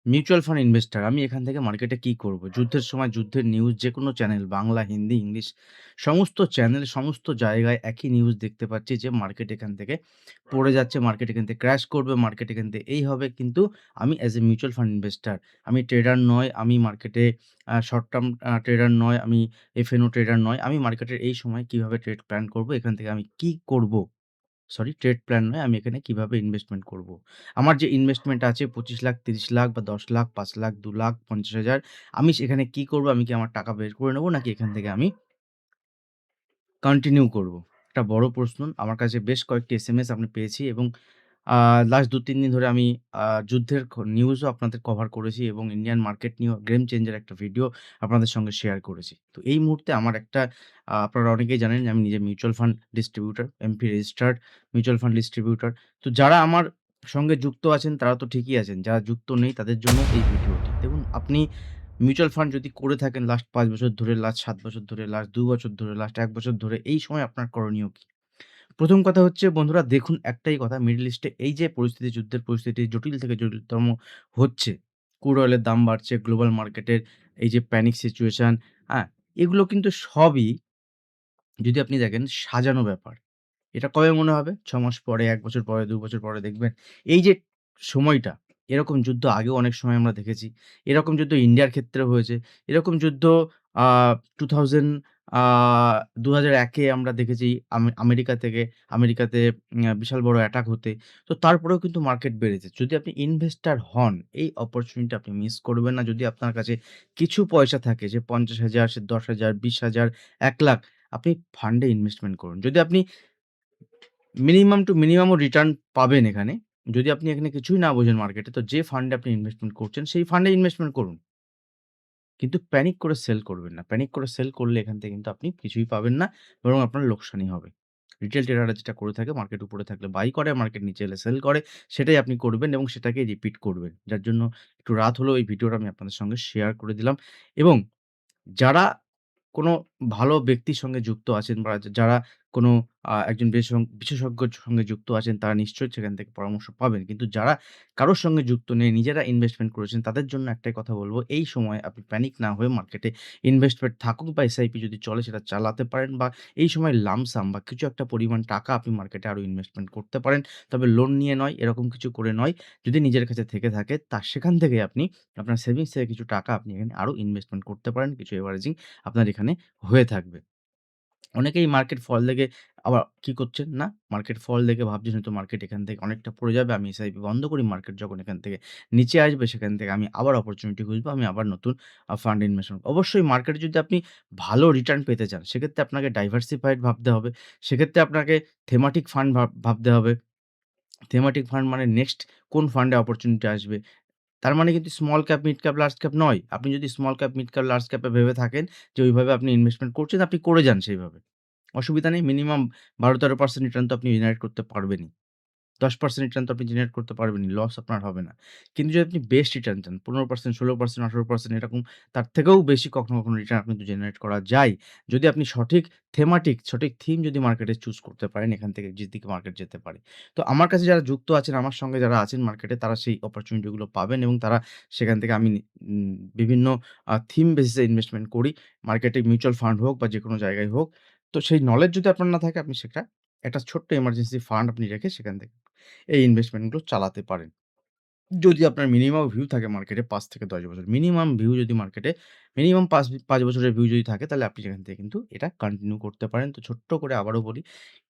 Mutual fund investor. আমি এখান থেকে মার্কেটে কি করব? যুদ্ধের সময় যুদ্ধের নিউজ যেকোনো চ্যানেল বাংলা, হিন্দি, ইংলিশ সমস্ত চ্যানেল, সমস্ত জায়গায় একই নিউজ দেখতে পাচ্ছি যে মার্কেট এখান থেকে পড়ে যাচ্ছে, মার্কেট এখান থেকে ক্র্যাশ করবে, মার্কেট এখান থেকে এই হবে। কিন্তু আমি as a mutual fund investor, আমি ট্রেডার নয়, আমি মার্কেটে শর্ট টার্ম ট্রেডার নয়, আমি এফএনও ট্রেডার নয়। আমি মার্কেটের এই সময় কিভাবে ট্রেড প্ল্যান করব, এখান থেকে আমি কি করব? সরি, ট্রেড প্ল্যান নয়, আমি এখানে কিভাবে ইনভেস্টমেন্ট করব। আমার যে ইনভেস্টমেন্ট আছে ২৫,০০,০০০, ৩০,০০,০০০ বা ১০,০০,০০০, ৫,০০,০০০, ২,০০,০০০, ৫০,০০০, আমি সেখানে কি করব? আমি কি আমার টাকা বের করে নেব নাকি এখান থেকে আমি কন্টিনিউ করব? একটা বড় প্রশ্ন। আমার কাছে বেশ কয়েকটি এসএমএস আমি পেয়েছি এবং আ লাস্ট ২-৩ দিন ধরে আমি যুদ্ধের নিউজও আপনাদের কভার করেছি এবং ইন্ডিয়ান মার্কেট নিয়েও গেম চেঞ্জার একটা ভিডিও আপনাদের সঙ্গে শেয়ার করেছি। তো এই মুহূর্তে আমার একটা আপনারা অনেকেই জানেন যে আমি নিজে mutual fund distributor, MP registered mutual fund distributor. তো যারা আমার সঙ্গে যুক্ত আছেন তারা তো ঠিকই আছেন। যারা যুক্ত নেই তাদের জন্য এই ভিডিওটি। দেখুন, আপনি মিউচুয়াল ফান্ড যদি করে থাকেন লাস্ট ৫ বছর ধরে, লাস্ট ৭ বছর ধরে, লাস্ট ২ বছর ধরে, লাস্ট ১ বছর ধরে, এই সময় আপনার করণীয় কি? প্রথম কথা হচ্ছে বন্ধুরা, দেখুন একটাই কথা, মিডল ইস্টে এই যে পরিস্থিতি, যুদ্ধের পরিস্থিতি জটিল থেকে জটিলতম হচ্ছে। ক্রুড অয়েলের দাম বাড়ছে, গ্লোবাল মার্কেটের এই যে প্যানিক সিচুয়েশন, হ্যাঁ? এগুলো কিন্তু সবই যদি আপনি দেখেন সাজানো ব্যাপার। এটা কবে মনে হবে? ৬ মাস পরে, ১ বছর পরে, ২ বছর পরে দেখবেন। এই যে সময়টা, এরকম যুদ্ধ আগেও অনেক সময় আমরা দেখেছি। এরকম যুদ্ধ ইন্ডিয়ার ক্ষেত্রেও হয়েছে। এরকম যুদ্ধ আ 2000 আ ২০০১ এ আমরা দেখেছি আমেরিকাতে বিশাল বড় অ্যাটাক হতে। তো তারপরেও কিন্তু মার্কেট বেড়েছে। যদি আপনি ইনভেস্টর হন, এই অপরচুনিটি আপনি মিস করবেন না। যদি আপনার কাছে কিছু পয়সা থাকে, সে ৫০,০০০, সে ১০,০০০, ২০,০০০, ১,০০,০০০, আপনি ফান্ডে ইনভেস্টমেন্ট করুন। যদি আপনি মিনিমাম টু মিনিমামও রিটার্ন পাবেন এখানে। যদি আপনি এখানে কিছুই না বোঝেন মার্কেটে, তো যে ফান্ডে আপনি ইনভেস্টমেন্ট করছেন, সেই ফান্ডে ইনভেস্টমেন্ট করুন। কিন্তু প্যানিক করে সেল করবেন না। প্যানিক করে সেল করলে এখান থেকে কিন্তু আপনি কিছুই পাবেন না, বরং আপনার লোকসানই হবে। রিটেল ট্রেডাররা যেটা করে থাকে, মার্কেট উপরে থাকলে বাই করে, মার্কেট নিচে এলে সেল করে। সেটাই আপনি করবেন এবং সেটাকেই রিপিট করবেন। যার জন্য একটু রাত হলেও এই ভিডিওটা আমি আপনাদের সঙ্গে শেয়ার করে দিলাম এবং যারা কোনো ভালো ব্যক্তির সঙ্গে যুক্ত আছেন বা যারা কোনো একজন বিশেষজ্ঞর সঙ্গে যুক্ত আছেন, তারা নিশ্চয়ই সেখান থেকে পরামর্শ পাবেন। কিন্তু যারা কারো সঙ্গে যুক্ত নেই, নিজেরা ইনভেস্টমেন্ট করেছেন, তাদের জন্য একটাই কথা বলব, এই সময় আপনি প্যানিক না হয়ে মার্কেটে ইনভেস্টমেন্ট থাকুক বা এসআইপি যদি চলে সেটা চালাতে পারেন বা এই সময় লামসাম বা কিছু একটা পরিমাণ টাকা আপনি মার্কেটে আরো ইনভেস্টমেন্ট করতে পারেন। তবে লোন নিয়ে নয়, এরকম কিছু করে নয়। যদি নিজের কাছে থেকে থাকে সেখান থেকে আপনি আপনার সেভিংস থেকে কিছু টাকা আপনি এখানে আরো ইনভেস্টমেন্ট করতে পারেন। কিছু এভারেজিং আপনার এখানে হয়ে থাকবে। অনেকেই মার্কেট ফল দেখে আবার কি করছেন না, মার্কেট ফল দেখে ভাবছেন হয়তো মার্কেট এখান থেকে অনেকটা পড়ে যাবে। আমি এসআইপি বন্ধ করি। মার্কেট যখন এখান থেকে নিচে আসবে সেখান থেকে আমি আবার অপরচুনিটি খুঁজবো। আমি আবার নতুন ফান্ড ইনভেস্টমেন্ট অবশ্যই মার্কেটে যদি আপনি ভালো রিটার্ন পেতে চান, সেক্ষেত্রে আপনাকে ডাইভার্সিফাইড ভাবতে হবে। সেক্ষেত্রে আপনাকে থিমেটিক ফান্ড ভাবতে হবে। থিমেটিক ফান্ড মানে নেক্সট কোন ফান্ডে অপরচুনিটি আসবে। তার মানে কিন্তু small cap, mid cap, large cap নয়। আপনি যদি small cap, mid cap, large cap এ ভেবে থাকেন যে ওইভাবে আপনি ইনভেস্টমেন্ট করছেন, আপনি করে যান সেইভাবে। অসুবিধা নেই। মিনিমাম ১২-১৩% রিটার্ন তো আপনি জেনারেট করতে পারবেনই। ১০% রিটার্ন তো আপনি জেনারেট করতে পারবেনই। লস আপনার হবে না। কিন্তু যদি আপনি বেস্ট রিটার্ন চান ১৫%, 16%, 18% এরকম তার থেকেও বেশি কখনো, কখনো রিটার্ন কিন্তু জেনারেট করা যায়। যদি আপনি সঠিক সঠিক থিম যদি মার্কেটে চুজ করতে পারেন এখান থেকে যেদিকে মার্কেট যেতে পারে। তো আমার কাছে যারা যুক্ত আছেন, আমার সঙ্গে যারা আছেন মার্কেটে তারা সেই অপরচুনিটি গুলো পাবেন এবং তারা সেখান থেকে আমি বিভিন্ন থিম বেসিস এ ইনভেস্টমেন্ট করি। মার্কেটে মিউচুয়াল ফান্ড হোক বা যেকোনো জায়গায় হোক। তো সেই নলেজ যদি আপনার না থাকে আপনি সেটা একটা ছোট্ট এমার্জেন্সি ফান্ড আপনি রেখে সেখান থেকে এই ইনভেস্টমেন্ট গুলো চালাতে পারেন। যদি আপনার মিনিমাম ভিউ থাকে মার্কেটে ৫ থেকে ১০ বছর। মিনিমাম ভিউ যদি মার্কেটে মিনিমাম ৫ বছরের ভিউ যদি থাকে তাহলে আপনি সেখান থেকে কিন্তু এটা কন্টিনিউ করতে পারেন। তো ছোট্ট করে আবারও বলি,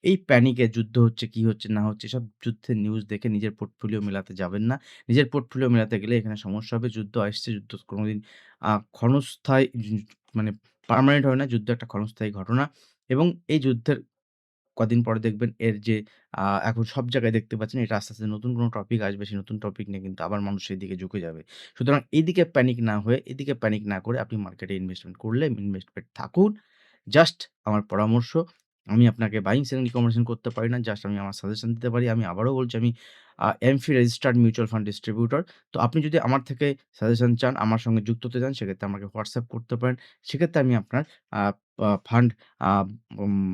এই প্যানিকে যুদ্ধ হচ্ছে, কি হচ্ছে না হচ্ছে এসব যুদ্ধের নিউজ দেখে নিজের পোর্টফোলিও মেলাতে যাবেন না। নিজের পোর্টফোলিও মেলাতে গেলে এখানে সমস্যা হবে। যুদ্ধ আসছে, যুদ্ধ কোনোদিন ক্ষণস্থায়ী মানে পার্মানেন্ট হয় না। যুদ্ধ একটা ক্ষণস্থায়ী ঘটনা এবং এই যুদ্ধের কদিন পরে দেখবেন এর যে এখন সব জায়গায় দেখতে পাচ্ছেন এটা আস্তে, আস্তে নতুন কোনো টপিক আসবে। সেই নতুন টপিক নিয়ে কিন্তু আবার মানুষ সেদিকে ঝুঁকে যাবে। সুতরাং এদিকে প্যানিক না হয়ে, এদিকে প্যানিক না করে আপনি মার্কেটে ইনভেস্টমেন্ট করলে ইনভেস্টমেন্ট থাকুন। জাস্ট আমার পরামর্শ, আমি আপনাকে বাইং সেলিং রিকমেন্ডেশন করতে পারি না। জাস্ট আমি আমার সাজেশন দিতে পারি। আমি আবারও বলছি আমি AMFI registered mutual fund distributor. তো আপনি যদি আমার থেকে সাজেশন চান, আমার সঙ্গে যুক্ত হতে চান সেক্ষেত্রে আমাকে WhatsApp করতে পারেন। সেক্ষেত্রে আমি আপনার আ ফান্ড আ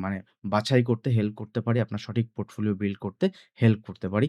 মানে বাছাই করতে হেল্প করতে পারি। আপনার সঠিক পোর্টফোলিও বিল্ড করতে হেল্প করতে পারি।